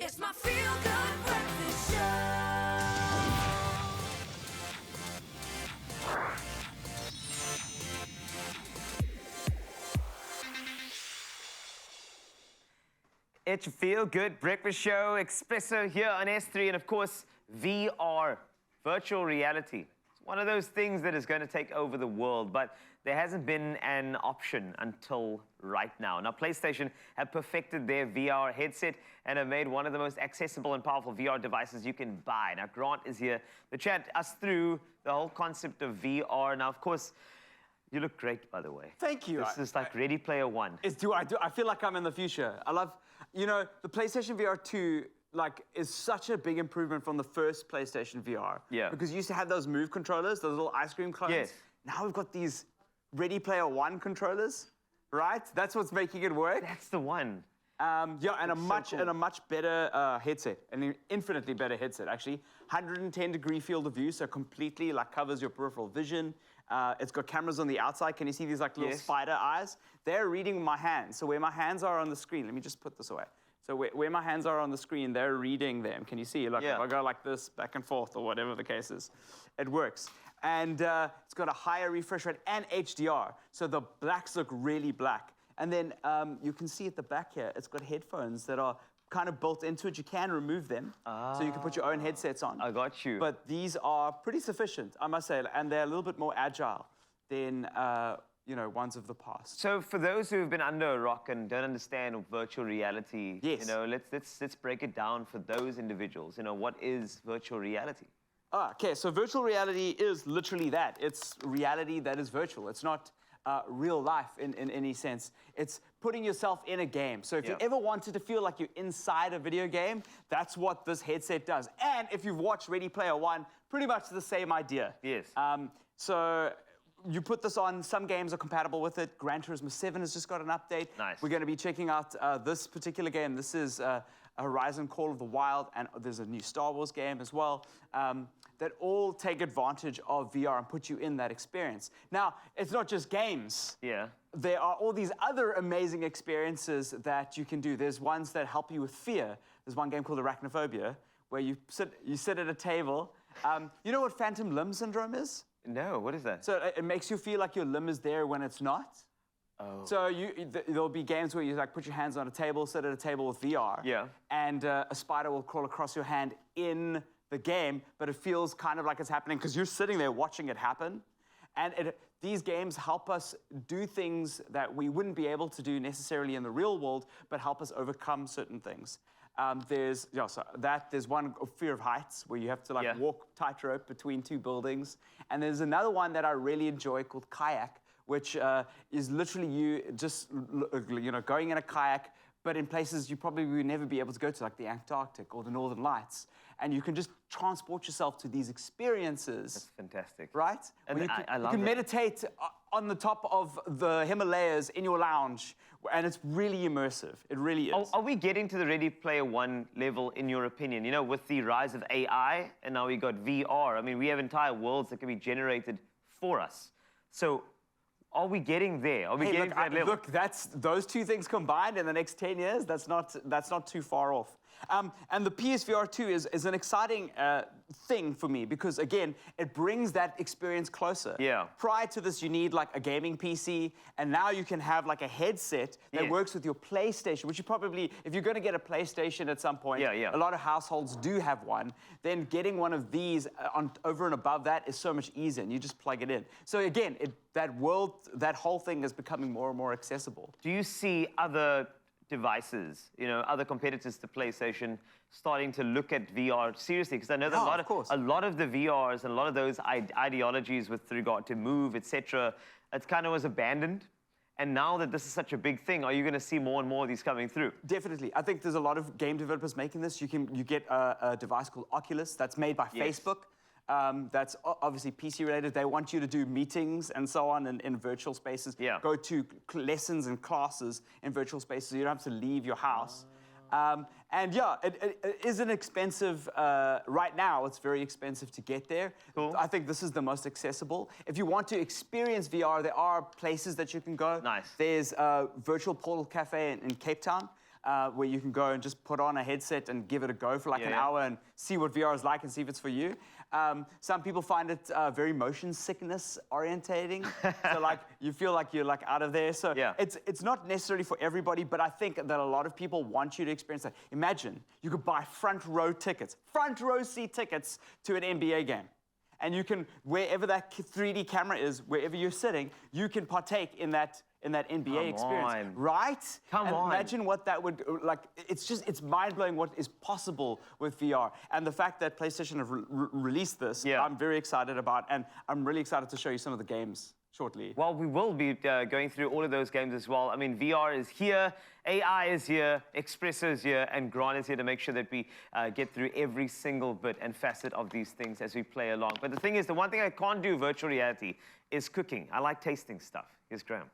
It's my feel-good breakfast show. It's your feel-good breakfast show, Expresso here on S3, and of course, VR, virtual reality. It's one of those things that is going to take over the world, but there hasn't been an option until right now. Now, PlayStation have perfected their VR headset and have made one of the most accessible and powerful VR devices you can buy. Now, Grant is here to chat us through the whole concept of VR. Now, of course, you look great, by the way. Thank you. This is like Ready Player One. I feel like I'm in the future. I love, you know, the PlayStation VR2 is such a big improvement from the first PlayStation VR. Yeah. Because you used to have those Move controllers, those little ice cream cones. Yes. Now we've got these Ready Player One controllers, right? That's what's making it work. That's the one. Yeah, and It's a much better headset, an infinitely better headset actually. 110-degree field of view, so completely covers your peripheral vision. It's got cameras on the outside. Can you see these little spider eyes? They're reading my hands. So where my hands are on the screen, let me just put this away. So where my hands are on the screen, they're reading them. Can you see? If I go like this, back and forth, or whatever the case is, it works. And it's got a higher refresh rate and HDR. So the blacks look really black. And then you can see at the back here, it's got headphones that are kind of built into it. You can remove them, so you can put your own headsets on. I got you. But these are pretty sufficient, I must say, and they're a little bit more agile than ones of the past. So for those who've been under a rock and don't understand virtual reality, yes. Let's break it down for those individuals. What is virtual reality? Okay, so virtual reality is literally that. It's reality that is virtual. It's not real life in any sense. It's putting yourself in a game. So if you ever wanted to feel like you're inside a video game, that's what this headset does. And if you've watched Ready Player One, pretty much the same idea. Yes. So you put this on, some games are compatible with it. Gran Turismo 7 has just got an update. Nice. We're going to be checking out this particular game. This is Horizon Call of the Wild, and there's a new Star Wars game as well. That all take advantage of VR and put you in that experience. Now, it's not just games. Yeah. There are all these other amazing experiences that you can do. There's ones that help you with fear. There's one game called Arachnophobia, where you sit at a table. You know what phantom limb syndrome is? No, what is that? So it makes you feel like your limb is there when it's not. Oh. So there'll be games where you put your hands on a table, sit at a table with VR. Yeah. And a spider will crawl across your hand in the game, but it feels kind of like it's happening because you're sitting there watching it happen. And these games help us do things that we wouldn't be able to do necessarily in the real world, but help us overcome certain things. There's one fear of heights where you have to walk tightrope between two buildings. And there's another one that I really enjoy called kayak, which is literally you just going in a kayak, but in places you probably would never be able to go to, like the Antarctic or the Northern Lights. And you can just transport yourself to these experiences. That's fantastic. Right? And I love you can meditate on the top of the Himalayas in your lounge, and it's really immersive. It really is. Are we getting to the Ready Player One level, in your opinion? With the rise of AI, and now we got VR. I mean, we have entire worlds that can be generated for us. So, are we getting there? Are we getting to that level? Look, those two things combined in the next 10 years, that's not too far off. And the PSVR 2 is an exciting thing for me because, again, it brings that experience closer. Yeah. Prior to this, you need a gaming PC, and now you can have a headset that works with your PlayStation, which you probably, if you're going to get a PlayStation at some point, a lot of households do have one, then getting one of these over and above that is so much easier, and you just plug it in. So again, that whole thing is becoming more and more accessible. Do you see other devices, other competitors to PlayStation starting to look at VR seriously? Because I know that a lot of the VRs and a lot of those ideologies with regard to Move, etc., it kind of was abandoned. And now that this is such a big thing, are you going to see more and more of these coming through? Definitely. I think there's a lot of game developers making this. You get a device called Oculus that's made by Facebook. That's obviously PC related. They want you to do meetings and so on in virtual spaces. Yeah. Go to lessons and classes in virtual spaces. You don't have to leave your house. And yeah, it is an expensive, right now it's very expensive to get there. Cool. I think this is the most accessible. If you want to experience VR, there are places that you can go. Nice. There's Virtual Portal Cafe in Cape Town. where you can go and just put on a headset and give it a go for like an hour and see what VR is like and see if it's for you. Some people find it very motion sickness orientating. So like you feel like you're like out of there. So it's not necessarily for everybody, but I think that a lot of people want you to experience that. Imagine you could buy front row seat tickets to an NBA game. And you can, wherever that 3D camera is, wherever you're sitting, you can partake in that NBA experience, right? Come on. Imagine what that would, like, it's mind-blowing what is possible with VR. And the fact that PlayStation have released this, I'm very excited about, and I'm really excited to show you some of the games shortly. Well, we will be going through all of those games as well. I mean, VR is here, AI is here, Expresso is here, and Grant is here to make sure that we get through every single bit and facet of these things as we play along. But the thing is, the one thing I can't do virtual reality is cooking. I like tasting stuff. Here's Graham.